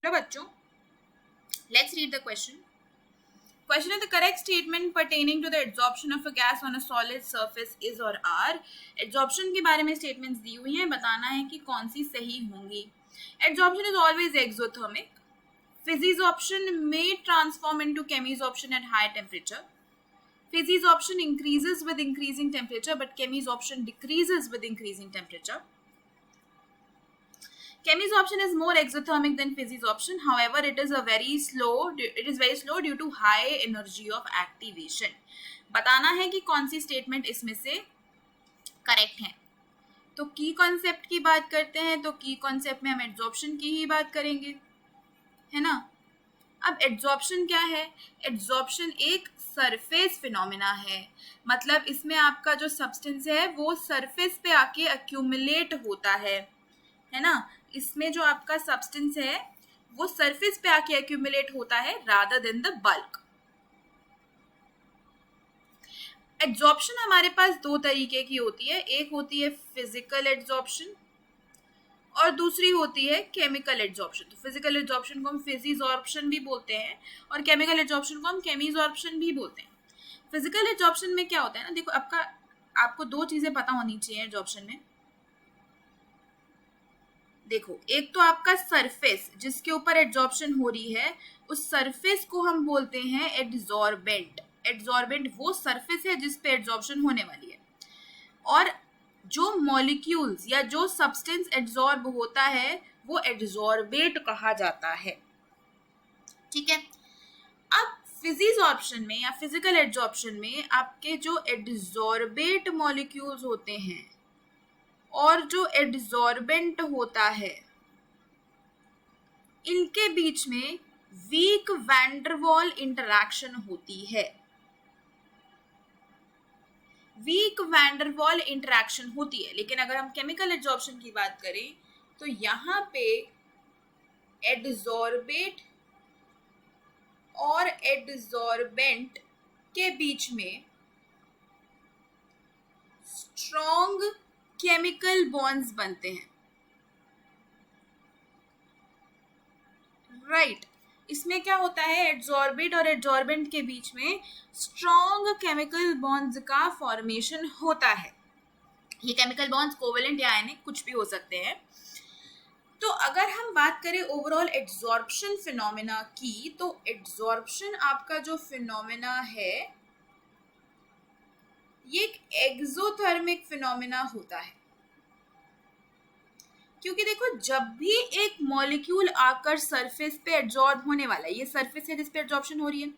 Hello बच्चों, let's read the question. Question is the correct statement pertaining to the adsorption of a gas on a solid surface is or are. Adsorption के बारे में statements दी हुई हैं, बताना है कि कौन सी सही होंगी. Adsorption is always exothermic. Physisorption may transform into chemisorption at high temperature. Physisorption increases with increasing temperature, but chemisorption decreases with increasing temperature. Chemisorption is more exothermic than physisorption. However, it is very slow due to high energy of activation. बताना है कि कौन सी statement इसमें से correct है. तो की concept की बात करते हैं, तो की कॉन्सेप्ट में हम एड्सॉर्प्शन की ही बात करेंगे, है ना. अब एड्सॉर्प्शन क्या है? एड्सॉर्प्शन एक सरफेस फिनोमिना है. मतलब इसमें आपका जो सब्सटेंस है वो सरफेस पे आके अक्यूमुलेट होता है ना. इसमें जो आपका सब्सटेंस है वो सरफेस पे आके एक्यूमुलेट होता है rather than the bulk. Adsorption हमारे पास दो तरीके की होती है. एक होती है फिजिकल एड्सॉर्प्शन और दूसरी होती है केमिकल एड्सॉर्प्शन. तो फिजिकल एड्सॉर्प्शन को हम फिजिसॉर्प्शन भी बोलते हैं और केमिकल एड्सॉर्प्शन को हम केमिसॉर्प्शन भी बोलते हैं. फिजिकल एड्सॉर्प्शन में क्या होता है ना, देखो आपको दो चीजें पता होनी चाहिए एड्सॉर्प्शन में. देखो, एक तो आपका सरफेस जिसके ऊपर एड्सॉर्प्शन हो रही है, उस सरफेस को हम बोलते हैं एड्सॉर्बेंट. एड्सॉर्बेंट वो सरफेस है जिस पे एड्सॉर्प्शन होने वाली है. और जो मॉलिक्यूल्स या जो सब्सटेंस एड्सॉर्ब होता है वो एड्सॉर्बेट कहा जाता है. ठीक है. अब फिजिसॉर्प्शन में या फिजिकल एड्सॉर्प्शन में आपके जो एड्सॉर्बेट मॉलिक्यूल्स होते हैं और जो एड्सॉर्बेंट होता है, इनके बीच में वीक वैंडरवॉल इंटरैक्शन होती है. वीक वैंडरवॉल इंटरैक्शन होती है. लेकिन अगर हम केमिकल एड्सॉर्प्शन की बात करें तो यहां पे एड्सॉर्बेट और एड्सॉर्बेंट के बीच में स्ट्रॉन्ग केमिकल बॉन्ड्स बनते हैं. राइट. इसमें क्या होता है, एड्सॉर्बेट और एड्सॉर्बेंट के बीच में स्ट्रॉन्ग केमिकल बॉन्ड्स का फॉर्मेशन होता है. ये केमिकल बॉन्ड्स कोवेलेंट या आयनिक कुछ भी हो सकते हैं. तो अगर हम बात करें ओवरऑल एड्सॉर्प्शन फिनोमेना की, तो एड्सॉर्प्शन आपका जो फिनोमेना है ये एक एक्सोथर्मिक फिनोमेना होता है. क्योंकि देखो, जब भी एक मॉलिक्यूल आकर सरफेस पे एड्सॉर्ब होने वाला है, ये सरफेस है जिस पे एड्सॉर्प्शन हो रही है,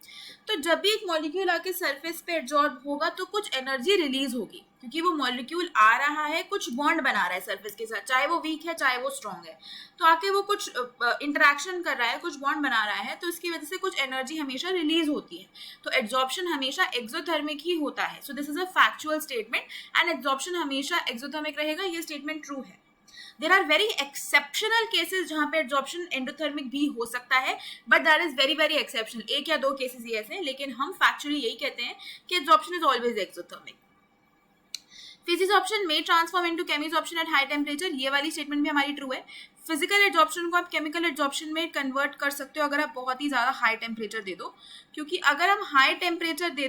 तो जब भी एक मॉलिक्यूल आके सरफेस पे एड्सॉर्ब होगा तो कुछ एनर्जी रिलीज होगी, क्योंकि वो मॉलिक्यूल आ रहा है, कुछ बॉन्ड बना रहा है सरफेस के साथ, चाहे वो वीक है चाहे वो स्ट्रॉन्ग है. तो आके वो कुछ इंटरेक्शन कर रहा है, कुछ बॉन्ड बना रहा है, तो इसकी वजह से कुछ एनर्जी हमेशा रिलीज होती है. तो एड्सॉर्प्शन हमेशा एक्सोथर्मिक ही होता है. So this is a factual statement and adsorption हमेशा एक्सोथर्मिक रहेगा. ये स्टेटमेंट ट्रू है. There are very exceptional cases जहाँ पे एड्सॉर्प्शन एंडोथर्मिक भी हो सकता है, but that is very very exceptional. एक या दो केसेस ही ऐसे हैं, लेकिन हम फैक्चुअली यही कहते हैं कि adsorption is always exothermic. Physisorption में transform into chemisorption at high temperature, ये वाली स्टेटमेंट भी हमारी ट्रू है. फिजिकल एड्सॉर्प्शन को आप केमिकल एड्सॉर्प्शन में कन्वर्ट कर सकते हो अगर आप बहुत ही ज्यादा हाई टेम्परेचर दे दो. क्योंकि अगर हम हाई टेम्परेचर दे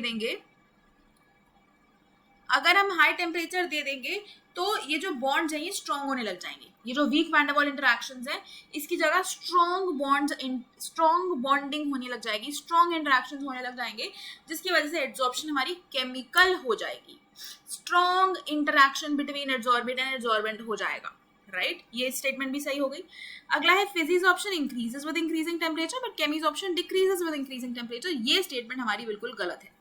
देंगे तो ये जो बॉन्ड्स हैं ये स्ट्रॉन्ग होने लग जाएंगे. ये जो वीक वैन डर वाल इंटरैक्शंस हैं, इसकी जगह स्ट्रॉन्ग बॉन्डिंग होने लग जाएगी, स्ट्रॉन्ग इंटरैक्शंस होने लग जाएंगे, जिसकी वजह से एड्सॉर्प्शन हमारी केमिकल हो जाएगी. Strong interaction between adsorbate and adsorbent हो जाएगा. राइट. ये स्टेटमेंट भी सही हो गई. अगला है physisorption increases with increasing temperature but chemisorption decreases with increasing temperature. ये स्टेटमेंट हमारी बिल्कुल गलत है.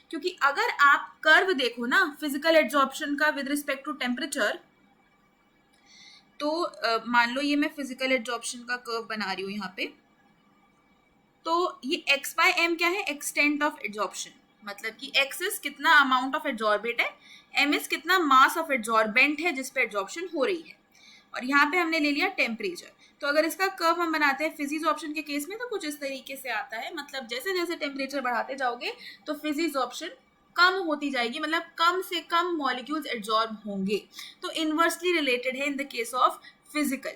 क्योंकि अगर आप कर्व देखो ना फिजिकल एड्सॉर्प्शन का विद रिस्पेक्ट टू टेम्परेचर, तो मान लो ये मैं फिजिकल एड्सॉर्प्शन का कर्व बना रही हूँ यहाँ पे. तो ये x बाय m क्या है, एक्सटेंट ऑफ एड्सॉर्प्शन. मतलब कि x इज कितना अमाउंट ऑफ एड्सॉर्बेट है, m इज कितना मास ऑफ एड्सॉर्बेंट है जिस पे एड्सॉर्प्शन हो रही है, और यहाँ पे हमने ले लिया टेम्परेचर. तो अगर इसका कर्व हम बनाते हैं फिजिसॉर्प्शन के केस में तो कुछ इस तरीके से आता है. मतलब जैसे जैसे टेम्परेचर बढ़ाते जाओगे तो फिजिसॉर्प्शन कम होती जाएगी, मतलब कम से कम मॉलिक्यूल्स एड्सॉर्ब होंगे. तो इनवर्सली रिलेटेड है in the case of physical.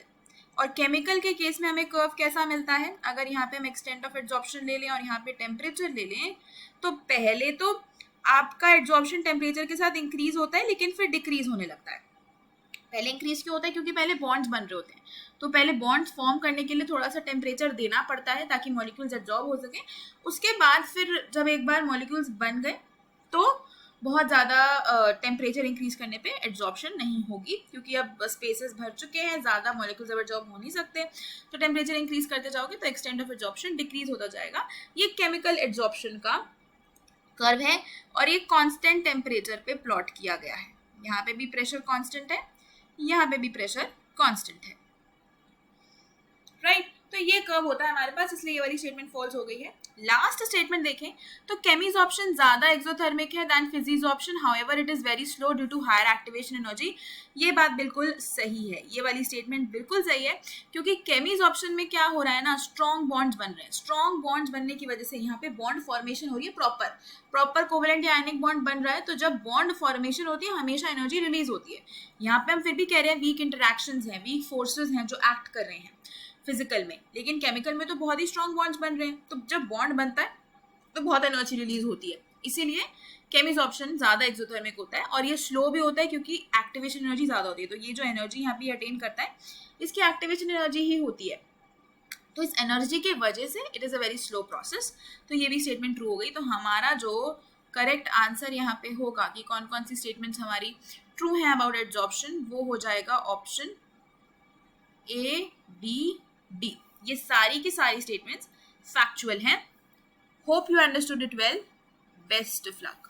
और केमिकल के केस में हमें कर्व कैसा मिलता है, अगर यहाँ पे हम एक्सटेंट ऑफ एड्जॉर्प्शन ले लें और यहाँ पे टेम्परेचर ले लें, तो पहले तो आपका एड्जॉर्प्शन टेम्परेचर के साथ इंक्रीज होता है लेकिन फिर डिक्रीज होने लगता है। पहले इंक्रीज क्यों होता है, क्योंकि पहले बॉन्ड्स बन रहे होते हैं, तो पहले बॉन्ड्स फॉर्म करने के लिए थोड़ा सा टेम्परेचर देना पड़ता है ताकि मॉलिक्यूल्स एब्जॉर्ब हो सके। उसके बाद फिर जब एक बार मॉलिक्यूल्स बन गए तो बहुत ज़्यादा टेम्परेचर इंक्रीज करने पे एड्जॉर्प्शन नहीं होगी, क्योंकि अब स्पेसेस भर चुके हैं, ज़्यादा मॉलिक्यूल्स अब एब्जॉर्ब हो नहीं सकते, तो टेम्परेचर इंक्रीज करते जाओगे तो एक्सटेंट ऑफ एड्जॉर्प्शन डिक्रीज होता जाएगा। ये केमिकल एड्जॉर्प्शन का कर्व है और ये कांस्टेंट टेम्परेचर पे प्लॉट किया गया है। यहाँ पे भी प्रेशर कांस्टेंट है, यहाँ पे भी प्रेशर कांस्टेंट है, राइट। तो ये कर्व होता है हमारे पास, इसलिए ये वाली स्टेटमेंट फॉल्स हो गई है। लास्ट स्टेटमेंट देखें तो केमिसॉर्प्शन ज्यादा एक्सोथर्मिक है then physisorption, however it is very slow due to higher activation energy. ये बात बिल्कुल सही है, ये वाली स्टेटमेंट बिल्कुल सही है, क्योंकि केमिसॉर्प्शन में क्या हो रहा है ना, स्ट्रॉन्ग बॉन्ड्स बन रहे हैं। स्ट्रॉन्ग बॉन्ड्स बनने की वजह से यहाँ पे बॉन्ड फॉर्मेशन हो रही है, प्रॉपर कोवेलेंट या आयनिक बॉन्ड बन रहा है। तो जब बॉन्ड फॉर्मेशन होती है हमेशा एनर्जी रिलीज होती है। यहाँ पे हम फिर भी कह रहे हैं वीक इंटरैक्शंस हैं, वीक फोर्सेस हैं जो एक्ट कर रहे हैं फिजिकल में, लेकिन केमिकल में तो बहुत ही स्ट्रॉन्ग बॉन्ड्स बन रहे हैं। तो जब बॉन्ड बनता है तो बहुत एनर्जी रिलीज होती है, इसीलिए केमिसॉर्प्शन ज्यादा एक्सोथर्मिक होता है और ये स्लो भी होता है क्योंकि एक्टिवेशन एनर्जी ज्यादा होती है। तो ये जो एनर्जी यहाँ पे अटेन करता है इसकी एक्टिवेशन एनर्जी ही होती है, तो इस एनर्जी की वजह से it is a very slow process. तो ये भी स्टेटमेंट ट्रू हो गई। तो हमारा जो करेक्ट आंसर यहाँ पे होगा कि कौन कौन सी स्टेटमेंट्स हमारी ट्रू है अबाउट एड्जॉर्प्शन, वो हो जाएगा ऑप्शन ए, बी, डी। ये सारी की सारी स्टेटमेंट्स फैक्चुअल हैं। Hope you understood it well. Best of luck.